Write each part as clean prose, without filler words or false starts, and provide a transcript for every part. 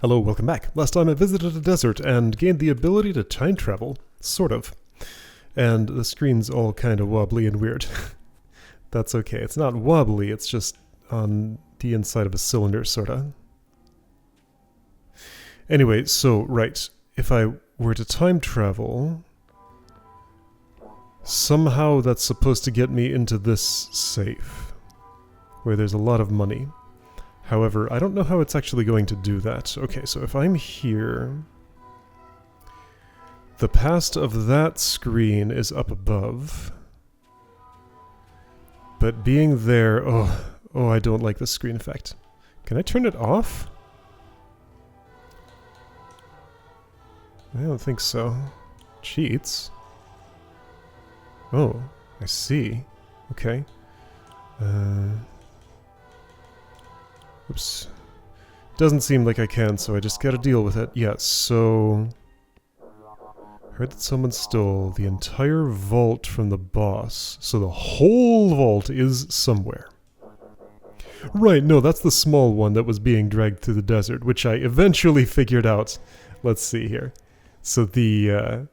Hello, welcome back. Last time I visited a desert and gained the ability to time travel. Sort of. And the screen's all kind of wobbly and weird. That's okay. It's not wobbly, it's just on the inside of a cylinder, sorta. Anyway, so, right. If I were to time travel, somehow that's supposed to get me into this safe, where there's a lot of money. However, I don't know how it's actually going to do that. Okay, so if I'm here, the past of that screen is up above. But being there, oh, I don't like the screen effect. Can I turn it off? I don't think so. Cheats? Oh, I see. Okay. Oops. Doesn't seem like I can, so I just gotta deal with it. Yeah, so... Heard that someone stole the entire vault from the boss, so the whole vault is somewhere. Right, no, that's the small one that was being dragged through the desert, which I eventually figured out. Let's see here. So the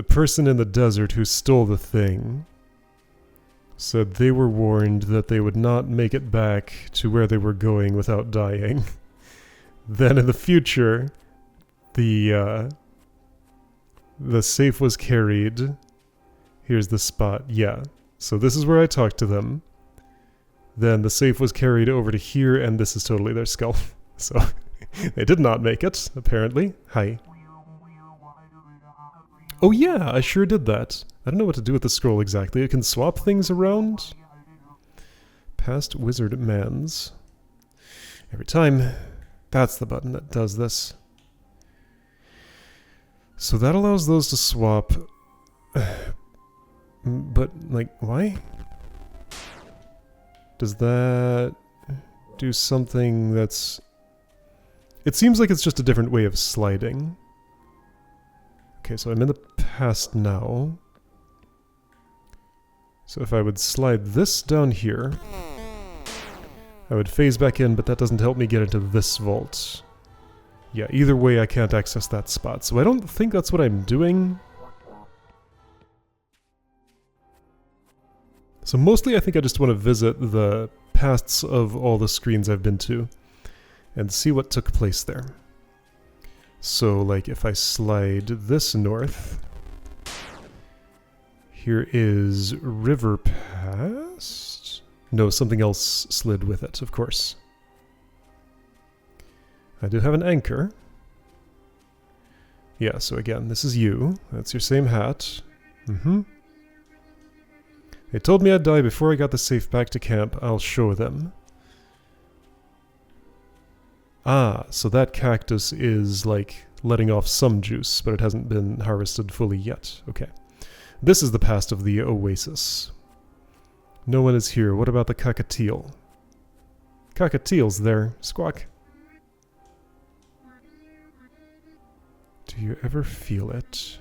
person in the desert who stole the thing said they were warned that they would not make it back to where they were going without dying. Then in the future, the safe was carried. Here's the spot. Yeah. So this is where I talked to them. Then the safe was carried over to here, and this is totally their skull. So they did not make it, apparently. Hi. Oh yeah, I sure did that. I don't know what to do with the scroll exactly. It can swap things around. Past wizard mans. Every time. That's the button that does this. So that allows those to swap. But, like, why? Does that do something that's... It seems like it's just a different way of sliding. Okay, so I'm in the past now. So if I would slide this down here, I would phase back in, but that doesn't help me get into this vault. Yeah, either way I can't access that spot, so I don't think that's what I'm doing. So mostly I think I just want to visit the pasts of all the screens I've been to and see what took place there. So, like, if I slide this north, here is River Past? No, something else slid with it, of course. I do have an anchor. Yeah, so again, this is you. That's your same hat. They told me I'd die before I got the safe back to camp. I'll show them. Ah, so that cactus is, like, letting off some juice, but it hasn't been harvested fully yet. Okay. This is the past of the oasis. No one is here. What about the cockatiel? Cockatiel's there. Squawk. Do you ever feel it?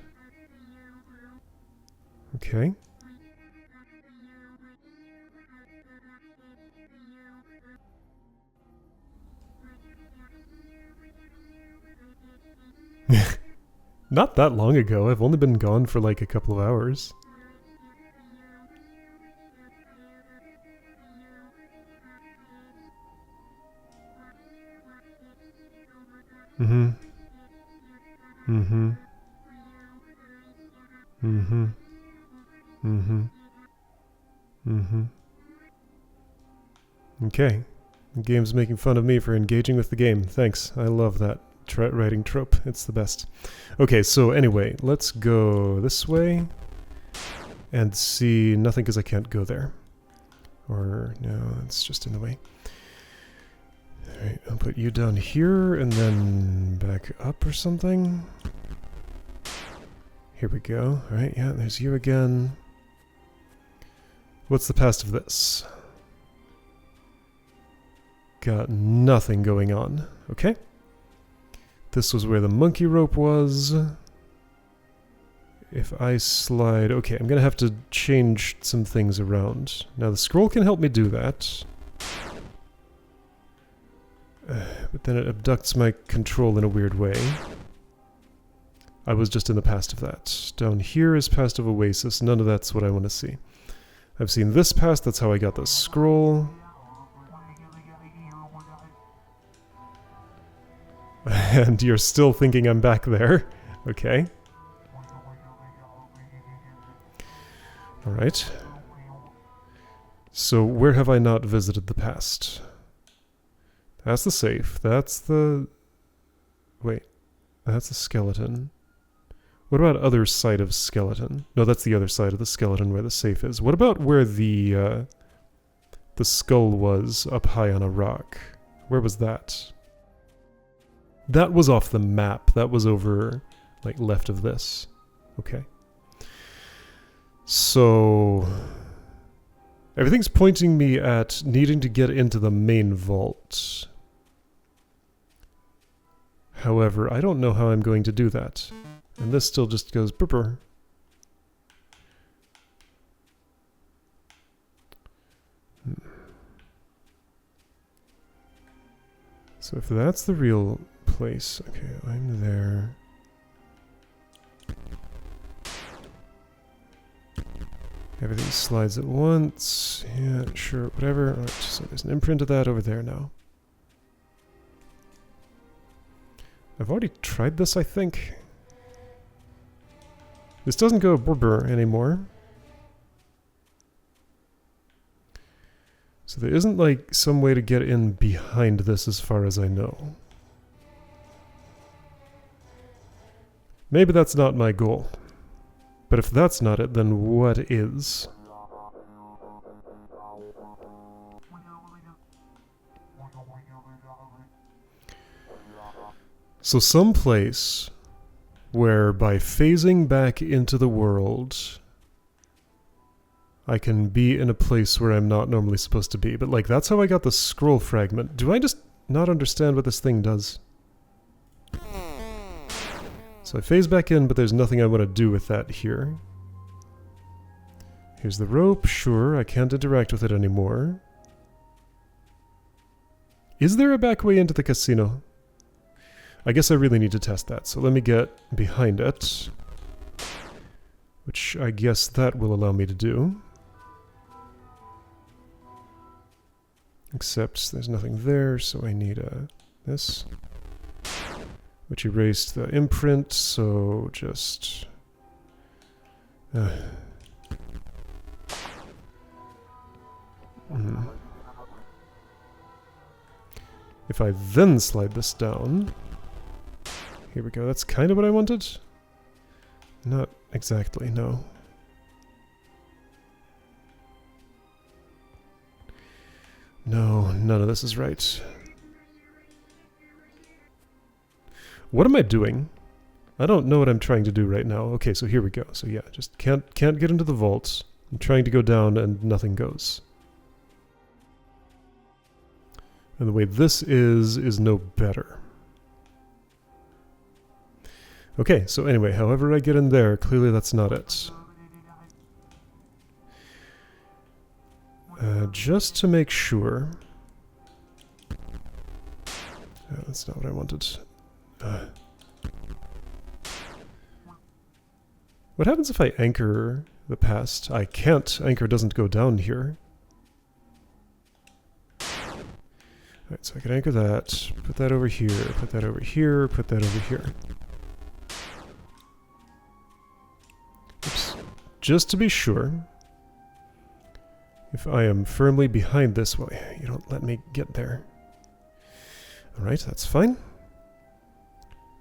Okay. Not that long ago. I've only been gone for like a couple of hours. Okay. The game's making fun of me for engaging with the game. Thanks. I love that writing trope. It's the best. Okay, so anyway, let's go this way and see nothing because I can't go there. Or, no, it's just in the way. Alright, I'll put you down here and then back up or something. Here we go. Alright, yeah, there's you again. What's the past of this? Got nothing going on. Okay. This was where the monkey rope was. If I slide... Okay, I'm gonna have to change some things around. Now the scroll can help me do that. But then it abducts my control in a weird way. I was just in the past of that. Down here is past of Oasis. None of that's what I want to see. I've seen this past, that's how I got the scroll. And you're still thinking I'm back there. Okay. Alright. So where have I not visited the past? That's the safe. That's the... Wait. That's the skeleton. What about other side of skeleton? No, that's the other side of the skeleton where the safe is. What about where the skull was up high on a rock? Where was that? That was off the map. That was over, like, left of this. Okay. So... everything's pointing me at needing to get into the main vault. However, I don't know how I'm going to do that. And this still just goes brr. So if that's the real place, okay, I'm there. Everything slides at once. Yeah, sure, whatever. Alright, so there's an imprint of that over there now. I've already tried this, I think. This doesn't go brr anymore. So there isn't, like, some way to get in behind this as far as I know. Maybe that's not my goal. But if that's not it, then what is? So someplace where by phasing back into the world, I can be in a place where I'm not normally supposed to be. But, like, that's how I got the scroll fragment. Do I just not understand what this thing does? So I phase back in, but there's nothing I want to do with that here. Here's the rope. Sure, I can't interact with it anymore. Is there a back way into the casino? I guess I really need to test that, so let me get behind it. Which I guess that will allow me to do. Except there's nothing there, so I need this. Which erased the imprint, so just... If I then slide this down... Here we go, that's kind of what I wanted? Not exactly, no. No, none of this is right. What am I doing? I don't know what I'm trying to do right now. Okay, so here we go. So yeah, just can't get into the vaults. I'm trying to go down and nothing goes. And the way this is no better. Okay, so anyway, however I get in there, clearly that's not it. Just to make sure... that's not what I wanted. What happens if I anchor the past? I can't. Anchor doesn't go down here. Alright, so I can anchor that, put that over here, put that over here, put that over here. Oops. Just to be sure, if I am firmly behind this, well, you don't let me get there. Alright, that's fine.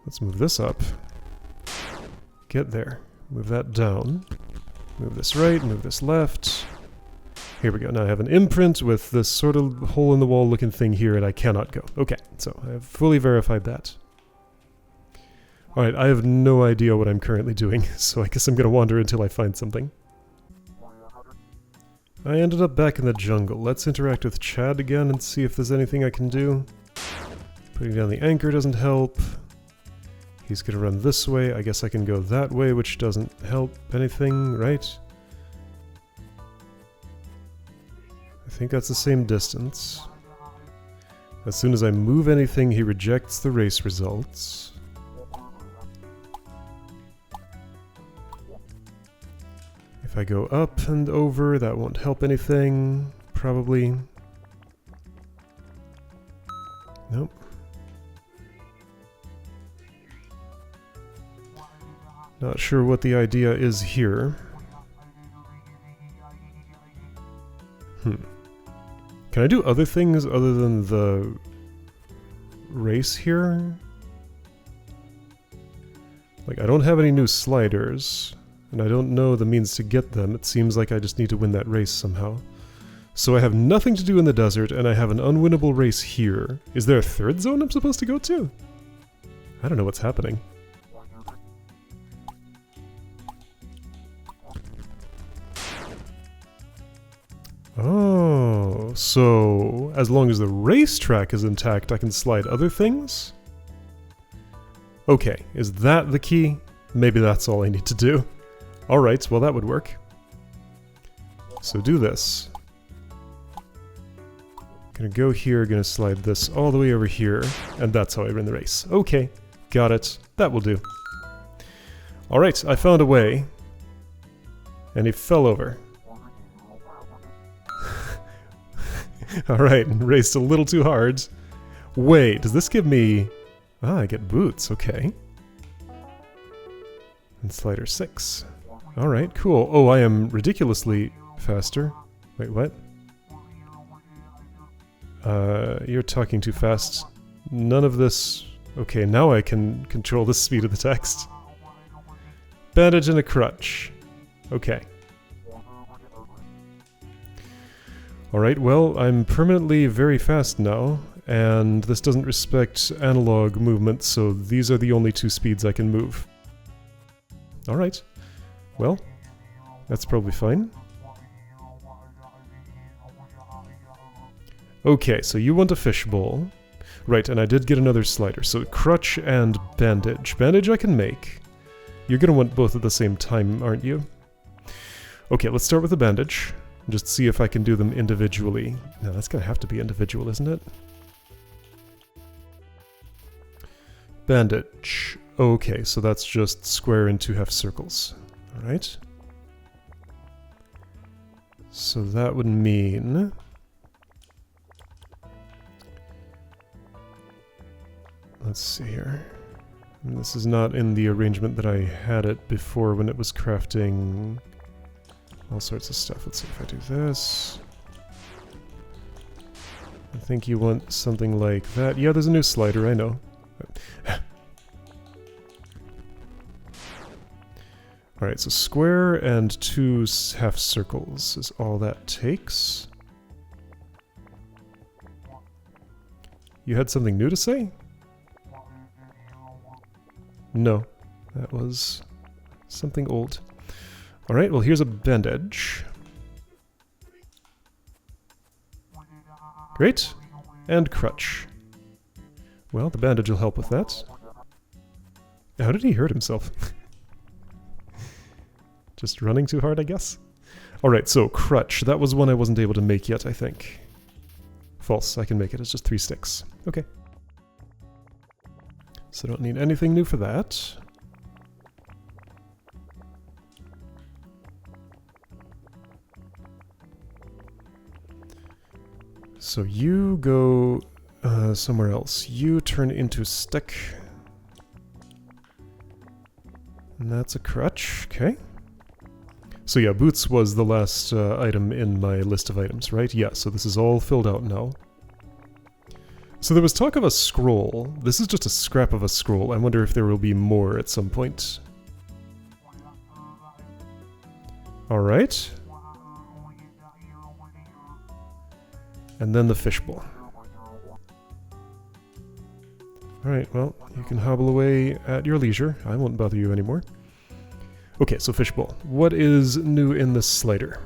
Let's move this up. Get there. Move that down. Move this right, move this left. Here we go. Now I have an imprint with this sort of hole-in-the-wall looking thing here, and I cannot go. Okay, so I have fully verified that. Alright, I have no idea what I'm currently doing, so I guess I'm going to wander until I find something. I ended up back in the jungle. Let's interact with Chad again and see if there's anything I can do. Putting down the anchor doesn't help. He's going to run this way. I guess I can go that way, which doesn't help anything, right? I think that's the same distance. As soon as I move anything, he rejects the race results. If I go up and over, that won't help anything, probably. Nope. Not sure what the idea is here. Can I do other things other than the race here? Like, I don't have any new sliders, and I don't know the means to get them. It seems like I just need to win that race somehow. So I have nothing to do in the desert, and I have an unwinnable race here. Is there a third zone I'm supposed to go to? I don't know what's happening. Oh, so as long as the racetrack is intact, I can slide other things? Okay, is that the key? Maybe that's all I need to do. Alright, well that would work. So do this. Gonna go here, gonna slide this all the way over here, and that's how I win the race. Okay, got it. That will do. Alright, I found a way. And he fell over. Alright, raced a little too hard. Wait, does this give me... Ah, I get boots, okay. And slider 6. Alright, cool. Oh, I am ridiculously faster. Wait, what? You're talking too fast. None of this... Okay, now I can control the speed of the text. Bandage and a crutch. Okay. Alright, well, I'm permanently very fast now, and this doesn't respect analog movement, so these are the only two speeds I can move. Alright. Well, that's probably fine. Okay, so you want a fishbowl. Right, and I did get another slider, so crutch and bandage. Bandage I can make. You're gonna want both at the same time, aren't you? Okay, let's start with the bandage. Just see if I can do them individually. No, that's gonna have to be individual, isn't it? Bandage. Okay, so that's just square into half circles. Alright. So that would mean... Let's see here. And this is not in the arrangement that I had it before when it was crafting all sorts of stuff. Let's see if I do this. I think you want something like that. Yeah, there's a new slider, I know. Alright, so square and two half circles is all that takes. You had something new to say? No, that was something old. Alright, well here's a bandage. Great. And crutch. Well, the bandage will help with that. How did he hurt himself? Just running too hard, I guess? Alright, so crutch. That was one I wasn't able to make yet, I think. False, I can make it. It's just 3 sticks. Okay. So I don't need anything new for that. So you go somewhere else. You turn into stick. And that's a crutch, okay. So yeah, boots was the last item in my list of items, right? Yeah, so this is all filled out now. So there was talk of a scroll. This is just a scrap of a scroll. I wonder if there will be more at some point. Alright. And then the fishbowl. Alright, well, you can hobble away at your leisure. I won't bother you anymore. Okay, so fishbowl. What is new in this slider?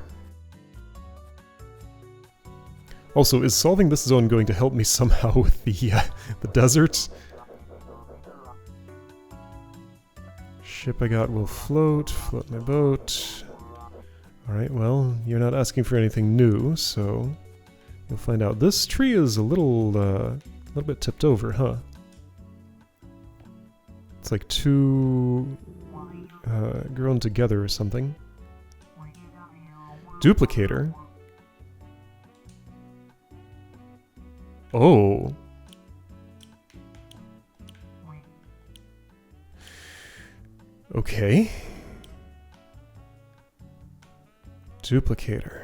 Also, is solving this zone going to help me somehow with the desert? Ship I got will float my boat. Alright, well, you're not asking for anything new, so You'll find out. This tree is a little bit tipped over, huh? It's like two grown together or something. Duplicator? Oh. Okay. Duplicator.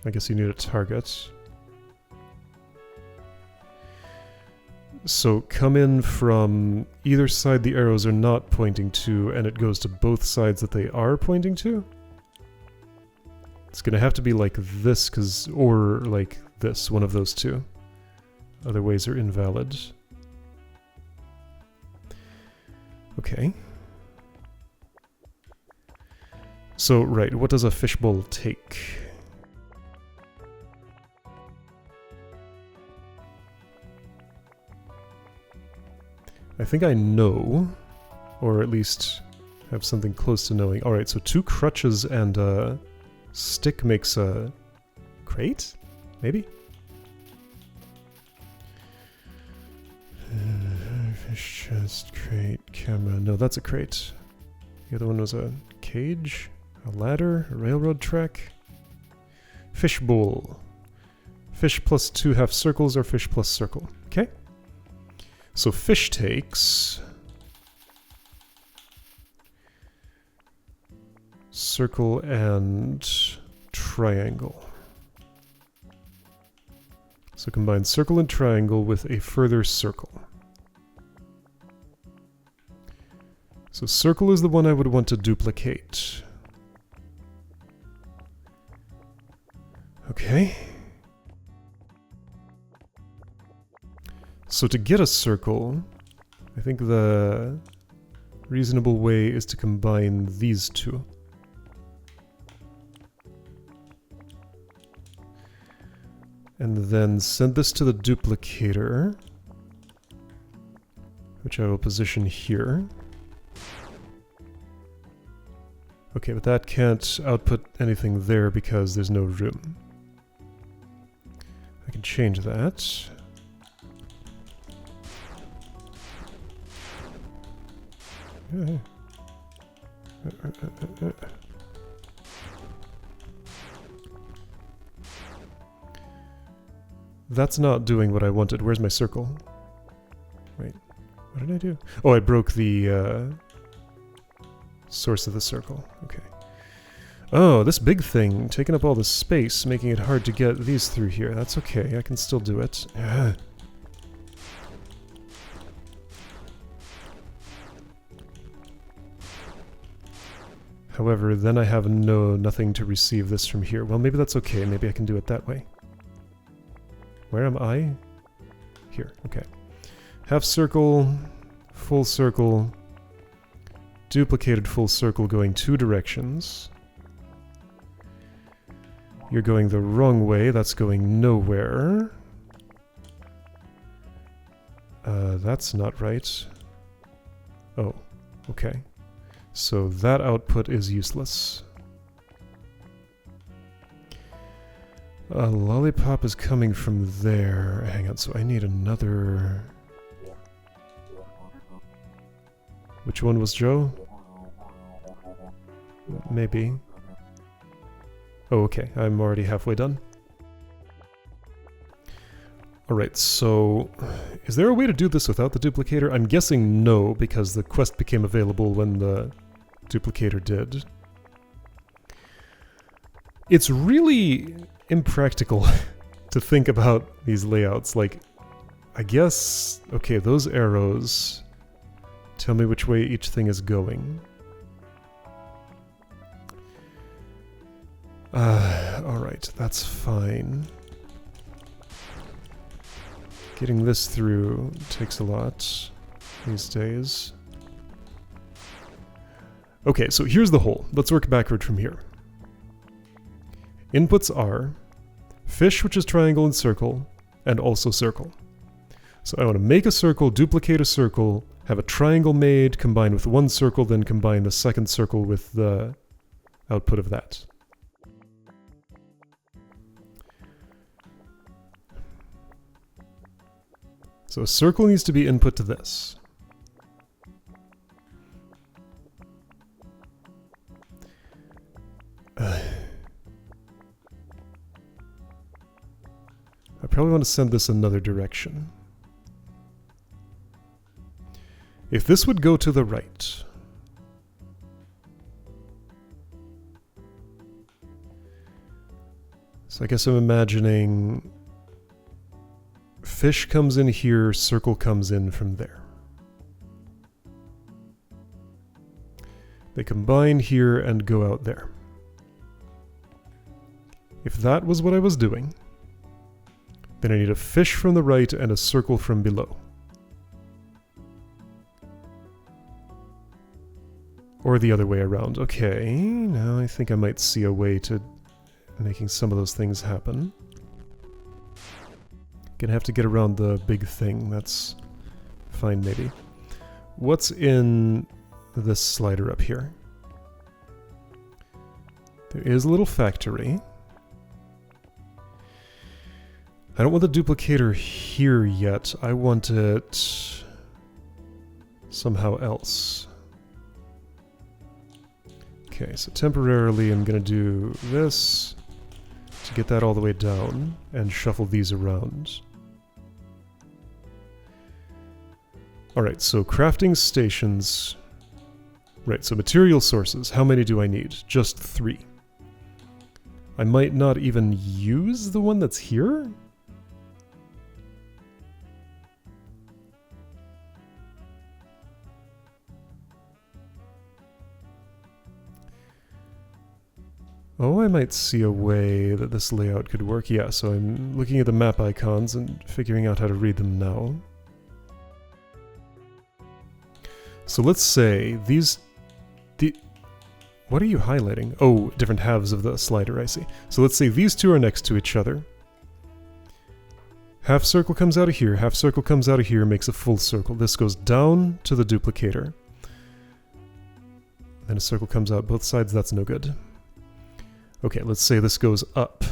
I guess you need a target. So come in from either side the arrows are not pointing to, and it goes to both sides that they are pointing to? It's gonna have to be like this, or like this, one of those two. Other ways are invalid. Okay. So, right, what does a fishbowl take? I think I know, or at least have something close to knowing. Alright, so 2 crutches and a stick makes a crate? Maybe? Fish chest, crate, camera. No, that's a crate. The other one was a cage, a ladder, a railroad track. Fishbowl. Fish plus 2 half circles or fish plus circle. Okay? So fish takes circle and triangle. So combine circle and triangle with a further circle. So circle is the one I would want to duplicate. Okay. So to get a circle, I think the reasonable way is to combine these two. And then send this to the duplicator, which I will position here. Okay, but that can't output anything there because there's no room. I can change that. Yeah. That's not doing what I wanted. Where's my circle? Wait, what did I do? Oh, I broke the source of the circle. Okay. Oh, this big thing taking up all the space, making it hard to get these through here. That's okay, I can still do it. However, then I have nothing to receive this from here. Well, maybe that's okay. Maybe I can do it that way. Where am I? Here, okay. Half circle, full circle, duplicated full circle going 2 directions. You're going the wrong way, that's going nowhere. That's not right. Oh, okay. So that output is useless. Lollipop is coming from there. Hang on, so I need another... Which one was Joe? Maybe. Oh, okay, I'm already halfway done. Alright, so... Is there a way to do this without the duplicator? I'm guessing no, because the quest became available when the duplicator did. It's really impractical to think about these layouts. Like, I guess... Okay, those arrows tell me which way each thing is going. Alright, that's fine. Getting this through takes a lot these days. Okay, so here's the hole. Let's work backward from here. Inputs are fish, which is triangle and circle, and also circle. So I want to make a circle, duplicate a circle, have a triangle made, combine with one circle, then combine the second circle with the output of that. So a circle needs to be input to this. I probably want to send this another direction. If this would go to the right, so I guess I'm imagining fish comes in here, circle comes in from there. They combine here and go out there. If that was what I was doing, then I need a fish from the right and a circle from below. Or the other way around. Okay, now I think I might see a way to making some of those things happen. Gonna have to get around the big thing, that's fine maybe. What's in this slider up here? There is a little factory. I don't want the duplicator here yet, I want it somehow else. Okay, so temporarily I'm gonna do this to get that all the way down and shuffle these around. Alright, so crafting stations. Right, so material sources. How many do I need? Just 3. I might not even use the one that's here? Oh, I might see a way that this layout could work. Yeah, so I'm looking at the map icons and figuring out how to read them now. So let's say what are you highlighting? Oh, different halves of the slider, I see. So let's say these two are next to each other. Half circle comes out of here, half circle comes out of here, makes a full circle. This goes down to the duplicator. Then a circle comes out both sides, that's no good. Okay, let's say this goes up.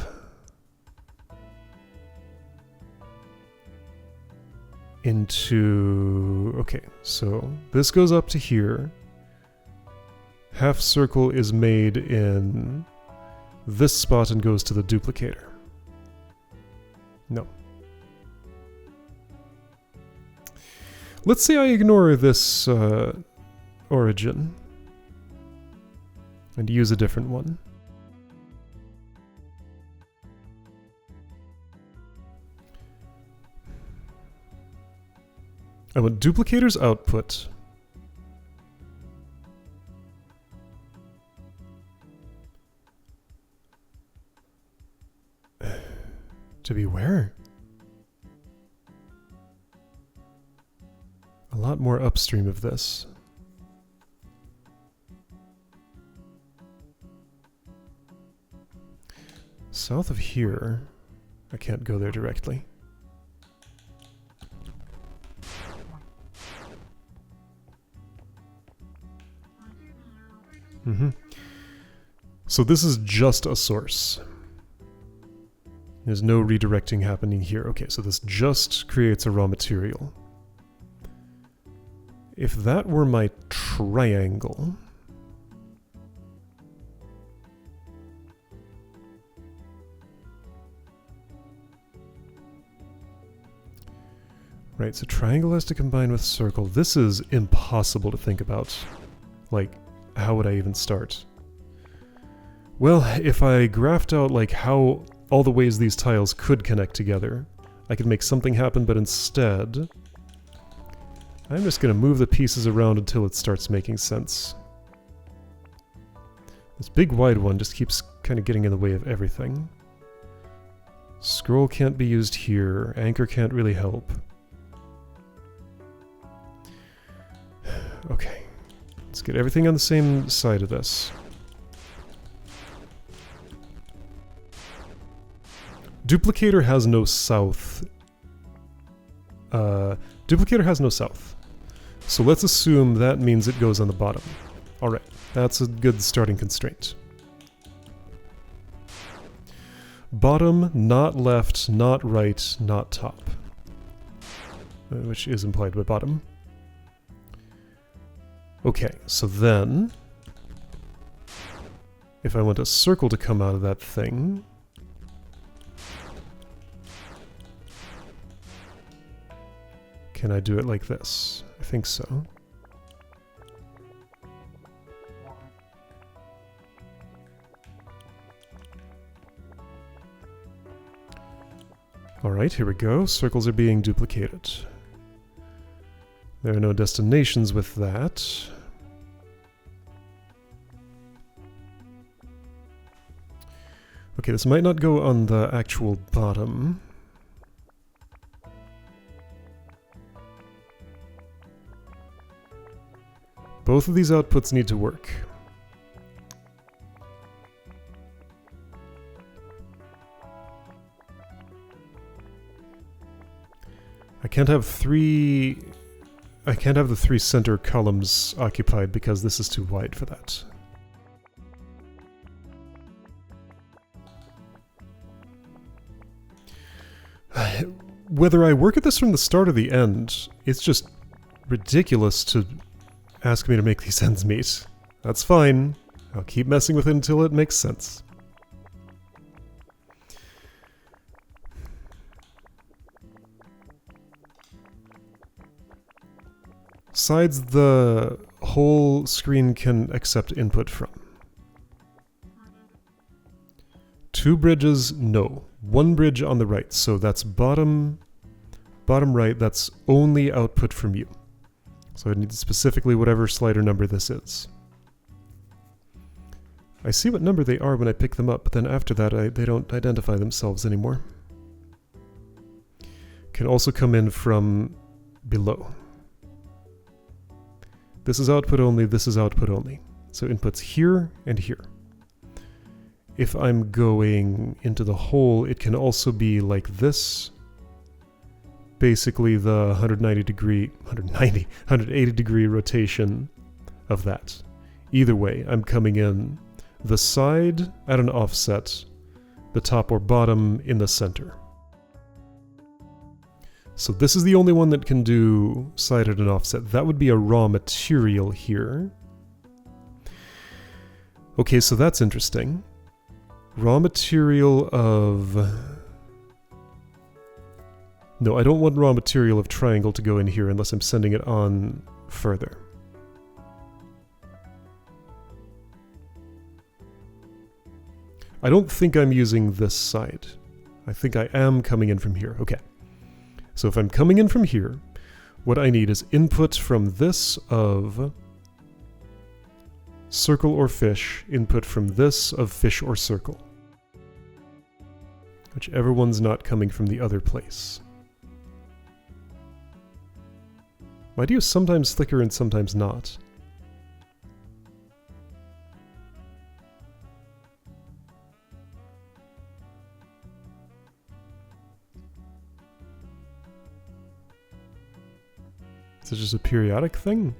Into... okay, so this goes up to here. Half circle is made in this spot and goes to the duplicator. No. Let's say I ignore this origin and use a different one. I want duplicator's output to be where? A lot more upstream of this. South of here, I can't go there directly. So this is just a source. There's no redirecting happening here. Okay, so this just creates a raw material. If that were my triangle... Right, so triangle has to combine with circle. This is impossible to think about. Like, how would I even start? Well, if I graphed out like how all the ways these tiles could connect together, I could make something happen, but instead I'm just going to move the pieces around until it starts making sense. This big wide one just keeps kind of getting in the way of everything. Scroll can't be used here, anchor can't really help. Okay, let's get everything on the same side of this. Duplicator has no south. Duplicator has no south. So let's assume that means it goes on the bottom. Alright, that's a good starting constraint. Bottom, not left, not right, not top. Which is implied by bottom. Okay, so then, if I want a circle to come out of that thing, can I do it like this? I think so. Alright, here we go. Circles are being duplicated. There are no destinations with that. Okay, this might not go on the actual bottom. Both of these outputs need to work. I can't have the three center columns occupied because this is too wide for that. Whether I work at this from the start or the end, it's just ridiculous to ask me to make these ends meet. That's fine. I'll keep messing with it until it makes sense. Sides the whole screen can accept input from. 2 bridges, no. 1 bridge on the right, so that's bottom right, that's only output from you. So I need specifically whatever slider number this is. I see what number they are when I pick them up, but then after that they don't identify themselves anymore. Can also come in from below. This is output only, this is output only. So inputs here and here. If I'm going into the hole, it can also be like this. Basically the 180 degree rotation of that. Either way, I'm coming in the side at an offset, the top or bottom in the center. So this is the only one that can do side at an offset. That would be a raw material here. Okay, so that's interesting. Raw material of... No, I don't want raw material of triangle to go in here unless I'm sending it on further. I don't think I'm using this side. I think I am coming in from here. Okay. So if I'm coming in from here, what I need is input from this of circle or fish, input from this of fish or circle. Whichever one's not coming from the other place. Why do you sometimes flicker and sometimes not? Is it just a periodic thing?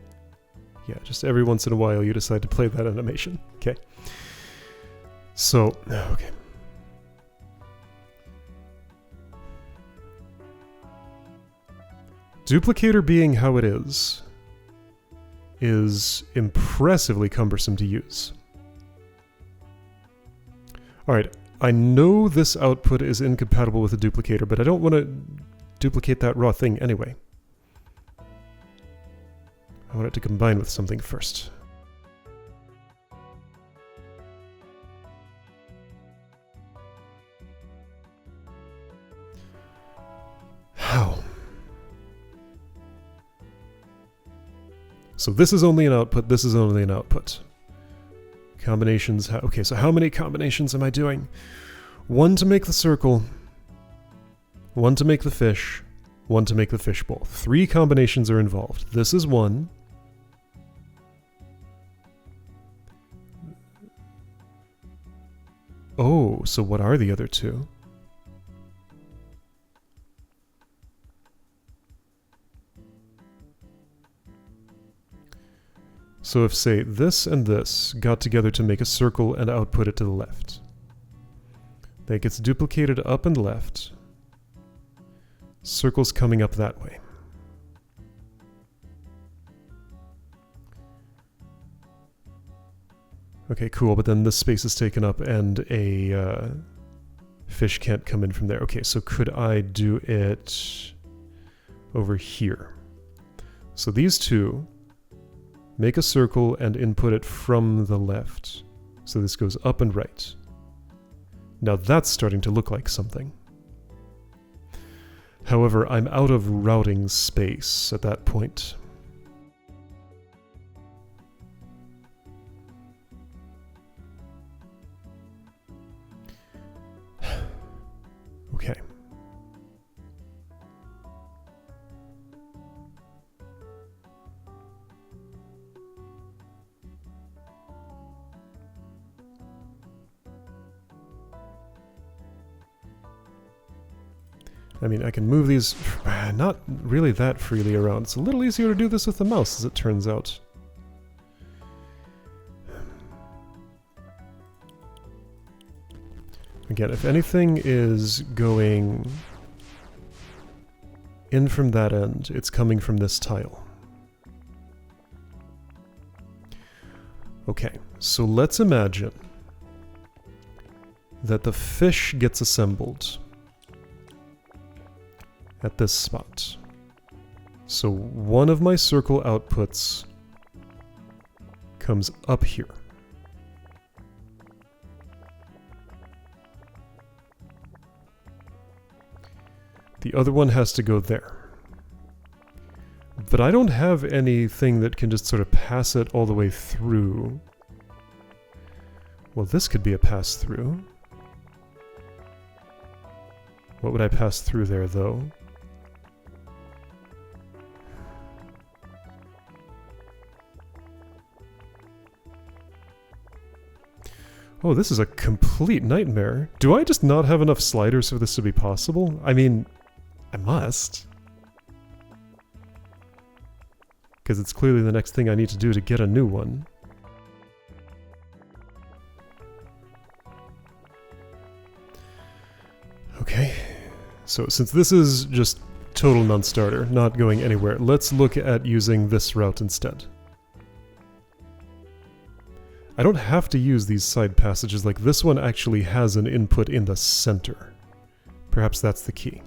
Yeah, just every once in a while you decide to play that animation. Okay. So, okay. Duplicator being how it is impressively cumbersome to use. Alright, I know this output is incompatible with a duplicator, but I don't want to duplicate that raw thing anyway. I want it to combine with something first. How? So this is only an output, this is only an output. Combinations, okay, so how many combinations am I doing? 1 to make the circle, 1 to make the fish, 1 to make the fishbowl. 3 combinations are involved. This is 1. Oh, so what are the other 2? So if, say, this and this got together to make a circle and output it to the left, that gets duplicated up and left, circles coming up that way. Okay, cool, but then this space is taken up and a fish can't come in from there. Okay, so could I do it over here? So these two make a circle and input it from the left. So this goes up and right. Now that's starting to look like something. However, I'm out of routing space at that point. Okay. I mean, I can move these not really that freely around. It's a little easier to do this with the mouse, as it turns out. Again, if anything is going in from that end, it's coming from this tile. Okay, so let's imagine that the fish gets assembled at this spot. So one of my circle outputs comes up here. The other one has to go there. But I don't have anything that can just sort of pass it all the way through. Well, this could be a pass-through. What would I pass through there, though? Oh, this is a complete nightmare. Do I just not have enough sliders for this to be possible? I mean, I must. Because it's clearly the next thing I need to do to get a new one. Okay, so since this is just total non-starter, not going anywhere, let's look at using this route instead. I don't have to use these side passages, like this one actually has an input in the center. Perhaps that's the key.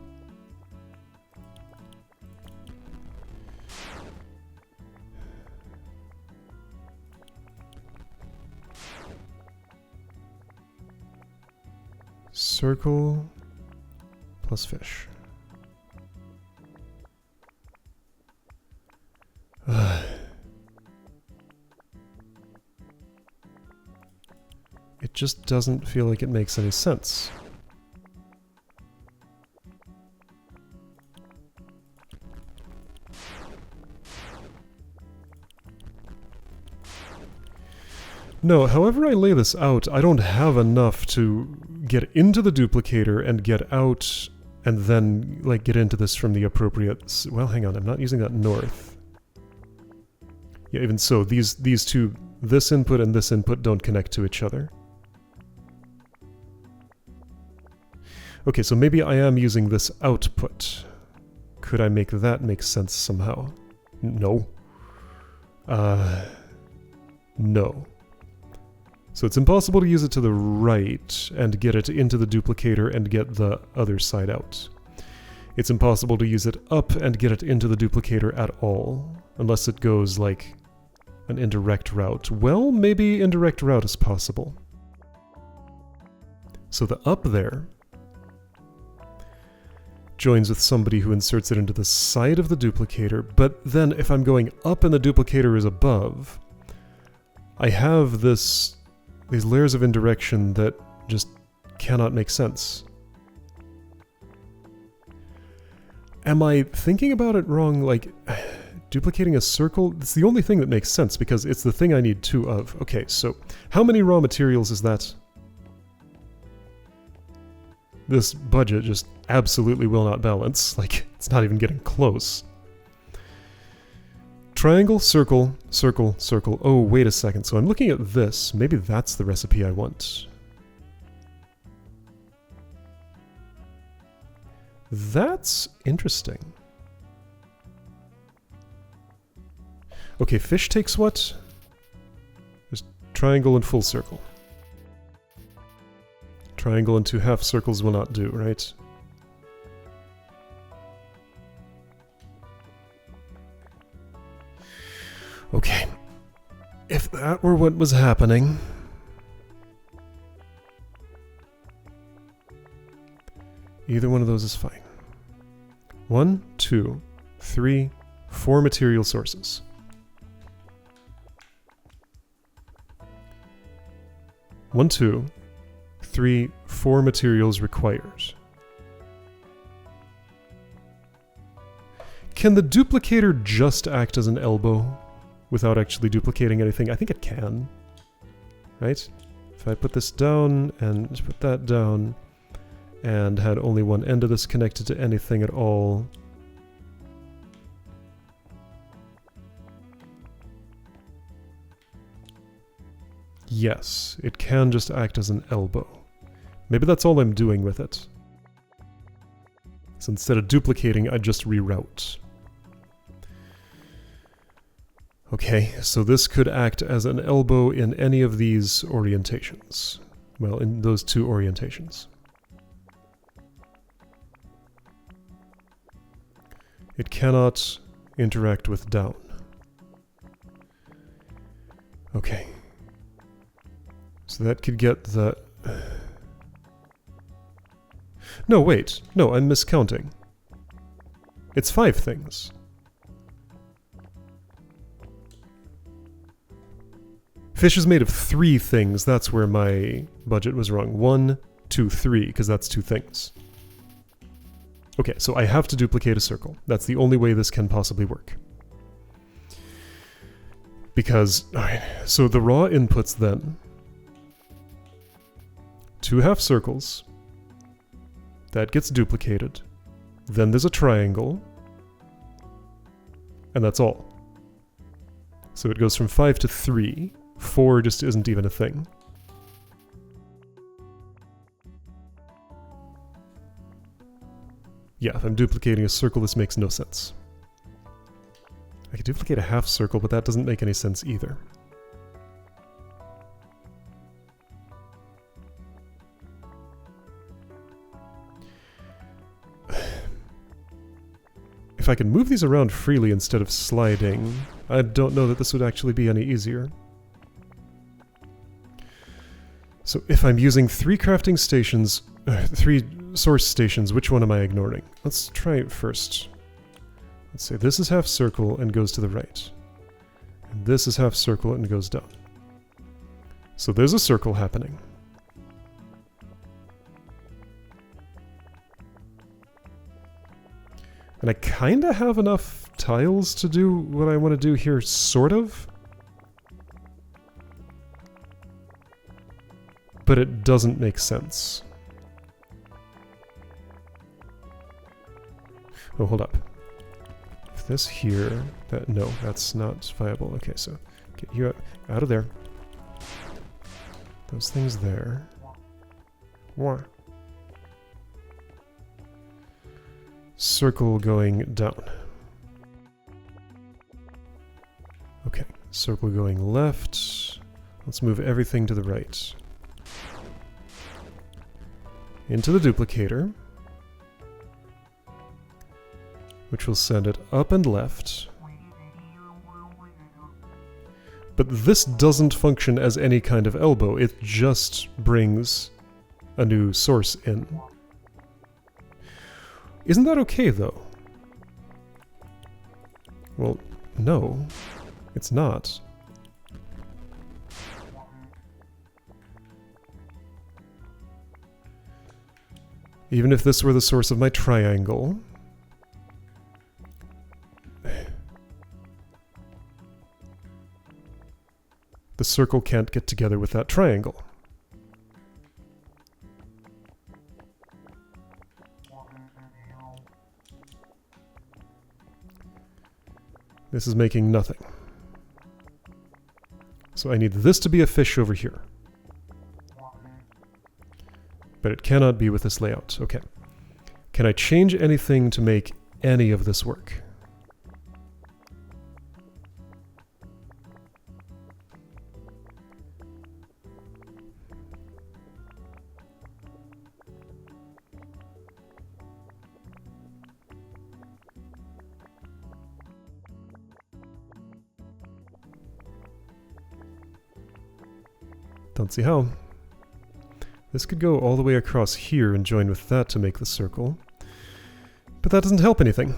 Circle plus fish. It just doesn't feel like it makes any sense. No, however I lay this out, I don't have enough to get into the duplicator and get out and then, like, get into this from the appropriate... Well, hang on, I'm not using that north. Yeah, even so, these two, this input and this input don't connect to each other. Okay, so maybe I am using this output. Could I make that make sense somehow? No. No. So it's impossible to use it to the right and get it into the duplicator and get the other side out. It's impossible to use it up and get it into the duplicator at all, unless it goes like an indirect route. Well, maybe indirect route is possible. So the up there joins with somebody who inserts it into the side of the duplicator, but then if I'm going up and the duplicator is above, I have these layers of indirection that just cannot make sense. Am I thinking about it wrong? Like, duplicating a circle? It's the only thing that makes sense because it's the thing I need two of. Okay, so how many raw materials is that? This budget just absolutely will not balance. Like, it's not even getting close. triangle, circle, circle, circle. Oh, wait a second. So I'm looking at this. Maybe that's the recipe I want. That's interesting. Okay, fish takes what? There's triangle and full circle. Triangle and 2 half circles will not do, right? Okay. If that were what was happening... Either one of those is fine. 1, 2, 3, 4 material sources. One, 2, 3, 4 materials required. Can the duplicator just act as an elbow without actually duplicating anything? I think it can. Right? If I put this down and put that down and had only one end of this connected to anything at all. Yes, it can just act as an elbow. Maybe that's all I'm doing with it. So instead of duplicating, I just reroute. Okay, so this could act as an elbow in any of these orientations. Well, in those 2 orientations. It cannot interact with down. Okay. So that could get the... No, wait. No, I'm miscounting. It's 5 things. Fish is made of 3 things. That's where my budget was wrong. 1, 2, 3, because that's 2 things. Okay, so I have to duplicate a circle. That's the only way this can possibly work. Because, alright, so the raw inputs then. 2 half circles. That gets duplicated. Then there's a triangle. And that's all. So it goes from 5 to 3. 4 just isn't even a thing. Yeah, if I'm duplicating a circle, this makes no sense. I could duplicate a half circle, but that doesn't make any sense either. If I can move these around freely instead of sliding, I don't know that this would actually be any easier. So if I'm using 3 crafting stations, 3 source stations, which one am I ignoring? Let's try it first. Let's say this is half circle and goes to the right. And this is half circle and goes down. So there's a circle happening. And I kinda have enough tiles to do what I want to do here, sort of. But it doesn't make sense. Oh, hold up. If this here... no, that's not viable. Okay, so get you out of there. Those things there. Wah. Circle going down. Okay, circle going left. Let's move everything to the right. Into the duplicator, which will send it up and left. But this doesn't function as any kind of elbow, it just brings a new source in. Isn't that okay, though? Well, no, it's not. Even if this were the source of my triangle. The circle can't get together with that triangle. This is making nothing. So I need this to be a fish over here. But it cannot be with this layout. Okay. Can I change anything to make any of this work? Don't see how. This could go all the way across here and join with that to make the circle. But that doesn't help anything.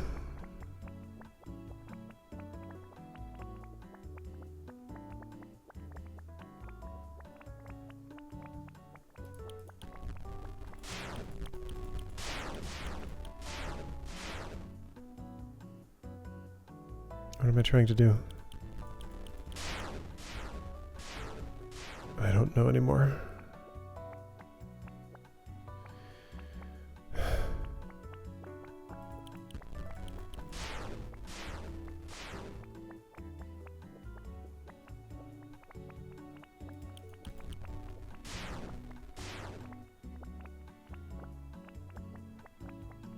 What am I trying to do? I don't know anymore.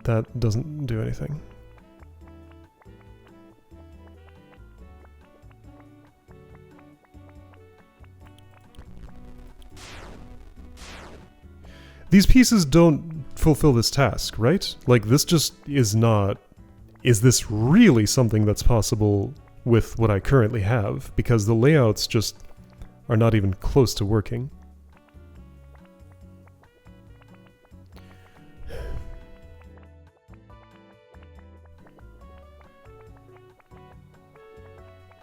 That doesn't do anything. These pieces don't fulfill this task, right? Like, this just is not... Is this really something that's possible with what I currently have? Because the layouts just are not even close to working.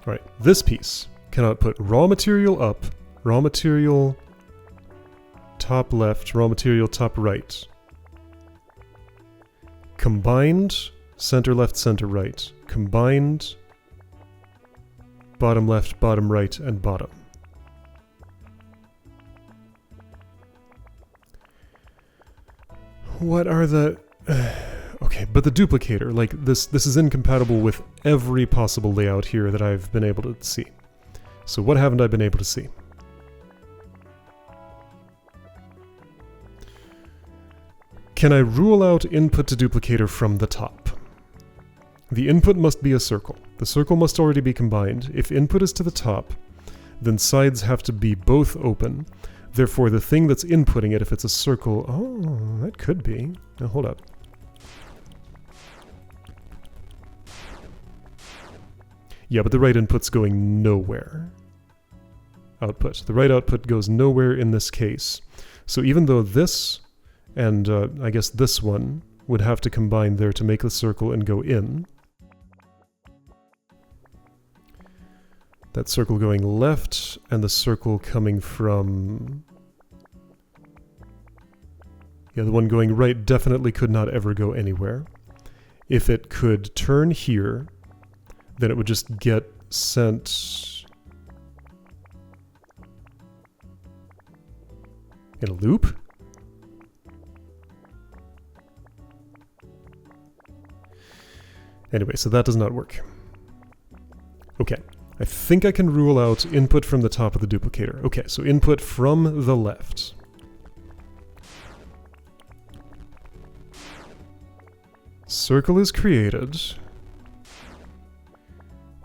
Alright, this piece cannot put raw material up, raw material top left, raw material top right. Combined center left, center right. Combined bottom left, bottom right, and bottom. What are the... Okay, but the duplicator, like, this is incompatible with every possible layout here that I've been able to see. So what haven't I been able to see? Can I rule out input to duplicator from the top? The input must be a circle. The circle must already be combined. If input is to the top, then sides have to be both open. Therefore, the thing that's inputting it, if it's a circle... Oh, that could be. Now, hold up. Yeah, but the right input's going nowhere. Output. The right output goes nowhere in this case. So even though this, and I guess this one, would have to combine there to make the circle and go in. That circle going left, and the circle coming from... Yeah, the one going right definitely could not ever go anywhere. If it could turn here, then it would just get sent in a loop? Anyway, so that does not work. Okay, I think I can rule out input from the top of the duplicator. Okay, so input from the left. Circle is created.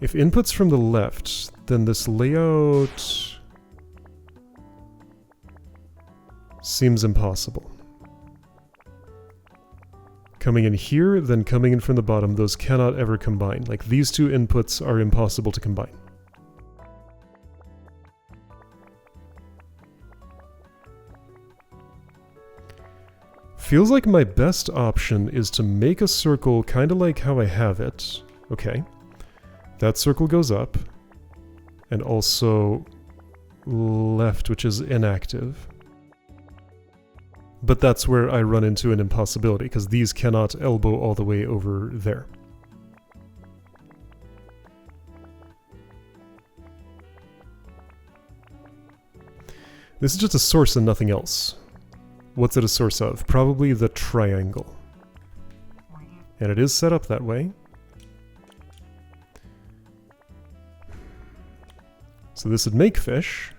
If input's from the left, then this layout seems impossible. Coming in here, then coming in from the bottom, those cannot ever combine. Like, these two inputs are impossible to combine. Feels like my best option is to make a circle kind of like how I have it. Okay. That circle goes up, and also left, which is inactive. But that's where I run into an impossibility, because these cannot elbow all the way over there. This is just a source and nothing else. What's it a source of? Probably the triangle. And it is set up that way. So this would make fish,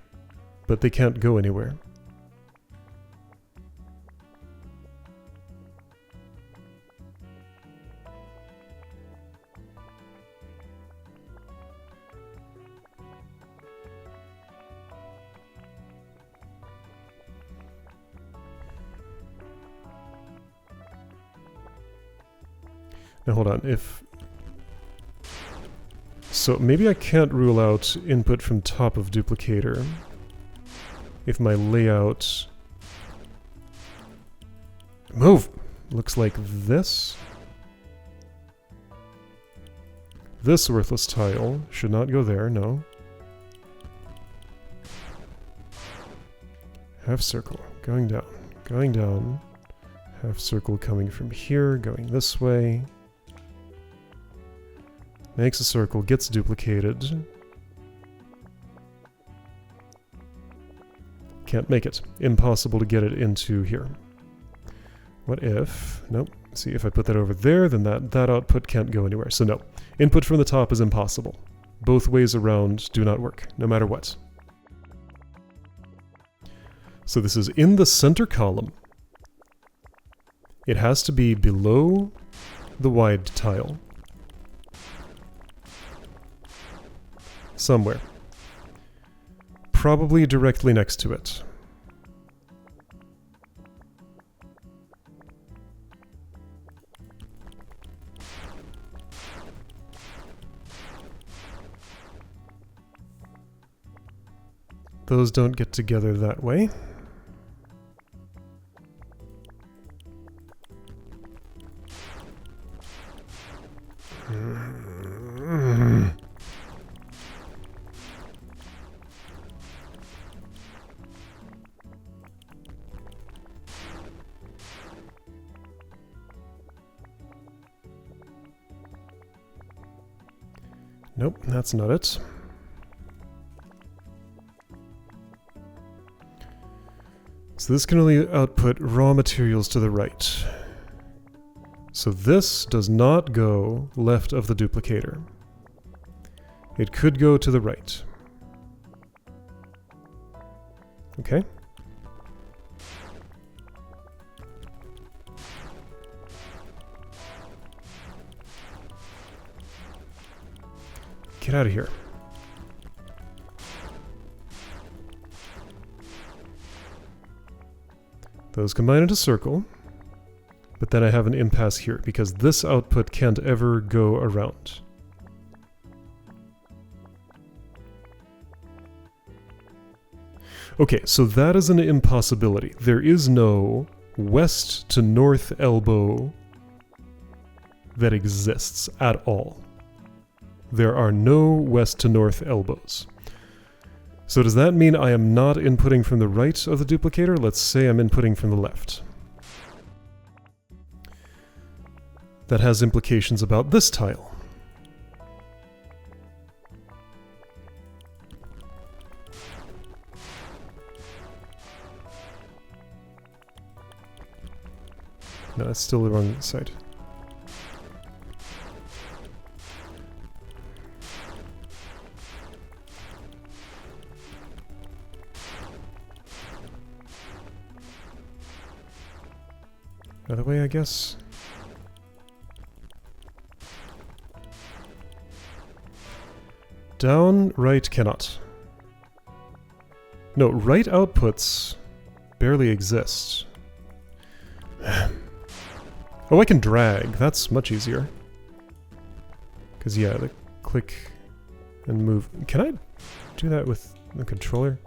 but they can't go anywhere. Now hold on, so maybe I can't rule out input from top of duplicator if my layout move looks like this. This worthless tile should not go there, no. Half circle, going down, half circle coming from here, going this way. Makes a circle, gets duplicated. Can't make it. Impossible to get it into here. What if... Nope. See, if I put that over there, then that output can't go anywhere. So no. Input from the top is impossible. Both ways around do not work, no matter what. So this is in the center column. It has to be below the wide tile. Somewhere. Probably directly next to it. Those don't get together that way. Nope, that's not it. So this can only output raw materials to the right. So this does not go left of the duplicator. It could go to the right. Okay. Get out of here. Those combine into circle, but then I have an impasse here because this output can't ever go around. Okay, so that is an impossibility. There is no west to north elbow that exists at all. There are no west to north elbows. So does that mean I am not inputting from the right of the duplicator? Let's say I'm inputting from the left. That has implications about this tile. No, that's still the wrong side. Other way, I guess. Down, right, cannot. No, right outputs barely exist. Oh, I can drag. That's much easier. Because, yeah, the click and move. Can I do that with the controller?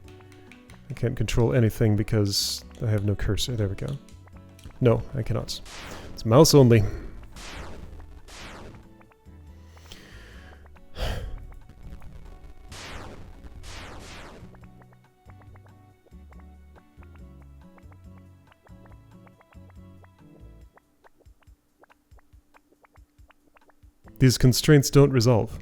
I can't control anything because I have no cursor. There we go. No, I cannot. It's mouse only. These constraints don't resolve.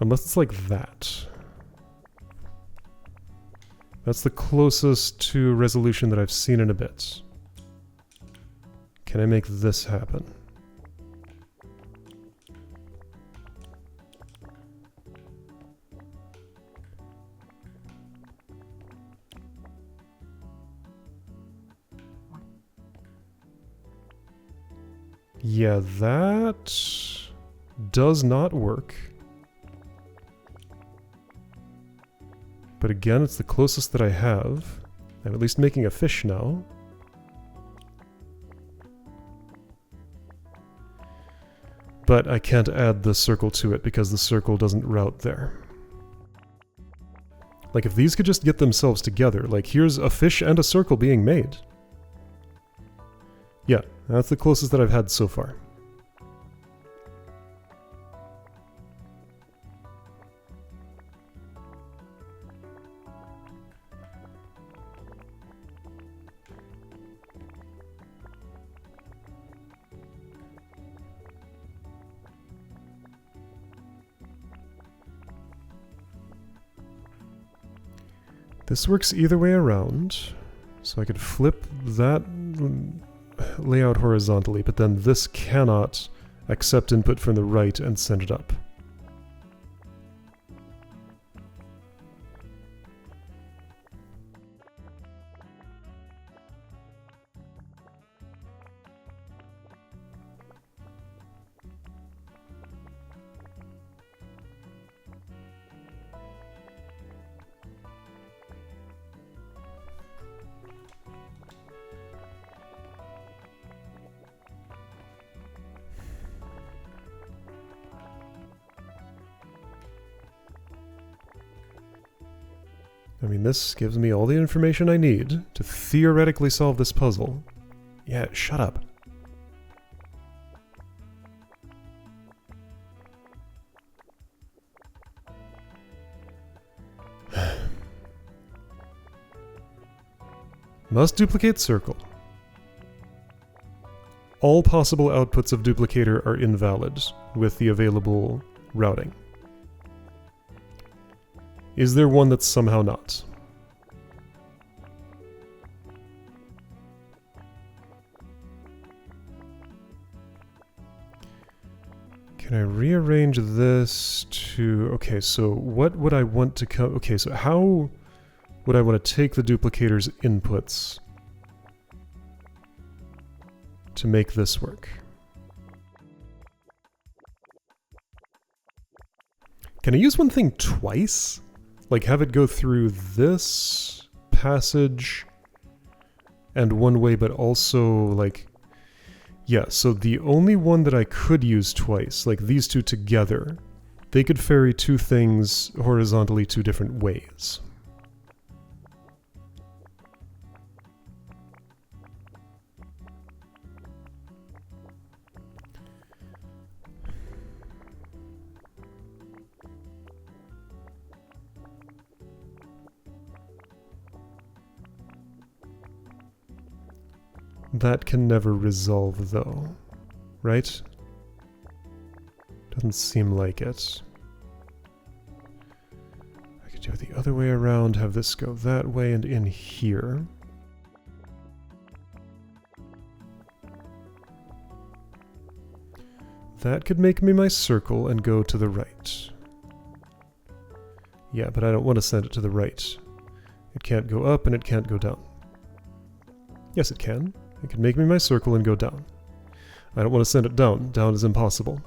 Unless it's like that. That's the closest to resolution that I've seen in a bit. Can I make this happen? Yeah, that does not work. But again, it's the closest that I have. I'm at least making a fish now. But I can't add the circle to it because the circle doesn't route there. Like if these could just get themselves together, like here's a fish and a circle being made. Yeah, that's the closest that I've had so far. This works either way around, so I could flip that layout horizontally, but then this cannot accept input from the right and send it up. I mean, this gives me all the information I need to theoretically solve this puzzle. Yeah, shut up. Must duplicate circle. All possible outputs of duplicator are invalid with the available routing. Is there one that's somehow not? Can I rearrange this to... Okay, so what would I want to come... Okay, so how would I want to take the duplicator's inputs to make this work? Can I use one thing twice? Like have it go through this passage and one way, but also like... Yeah, so the only one that I could use twice, like these two together, they could ferry two things horizontally two different ways. That can never resolve though, right? Doesn't seem like it. I could do it the other way around, have this go that way and in here. That could make me my circle and go to the right. Yeah, but I don't want to send it to the right. It can't go up and it can't go down. Yes, it can. It can make me my circle and go down. I don't want to send it down. Down is impossible.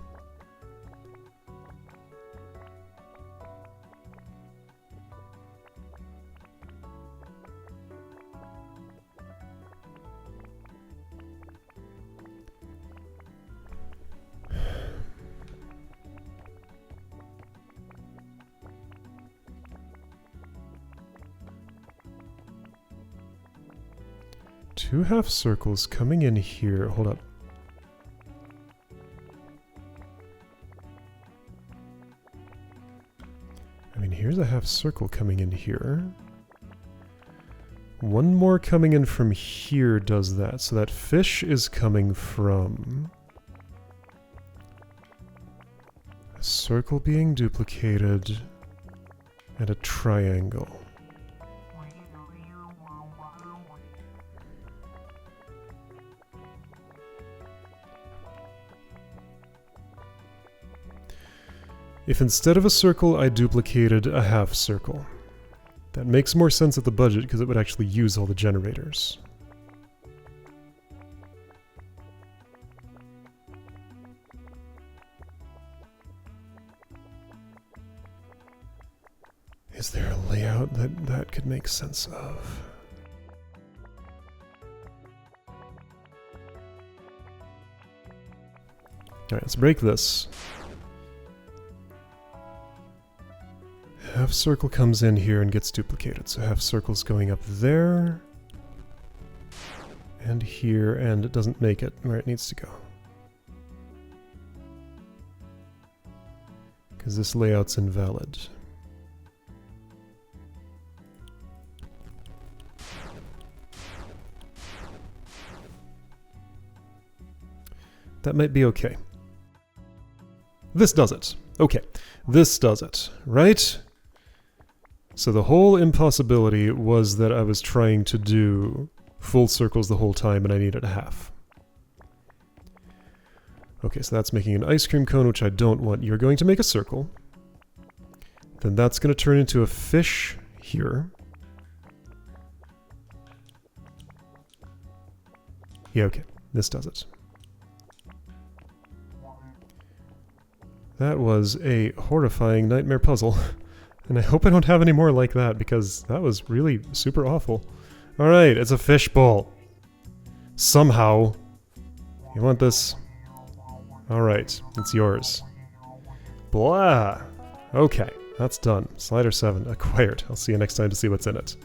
Two half circles coming in here. Hold up. I mean, here's a half circle coming in here. One more coming in from here does that. So that fish is coming from a circle being duplicated and a triangle. If instead of a circle I duplicated a half circle, that makes more sense at the budget because it would actually use all the generators. Is there a layout that could make sense of? Alright, let's break this. Half circle comes in here and gets duplicated, so half circle's going up there, and here, and it doesn't make it where it needs to go. Because this layout's invalid. That might be okay. This does it. Okay, this does it, right? So the whole impossibility was that I was trying to do full circles the whole time and I needed a half. Okay, so that's making an ice cream cone, which I don't want. You're going to make a circle. Then that's going to turn into a fish here. Yeah, okay, this does it. That was a horrifying nightmare puzzle, and I hope I don't have any more like that, because that was really super awful. Alright, it's a fishbowl. Somehow. You want this? Alright, it's yours. Blah! Okay, that's done. Slider 7 acquired. I'll see you next time to see what's in it.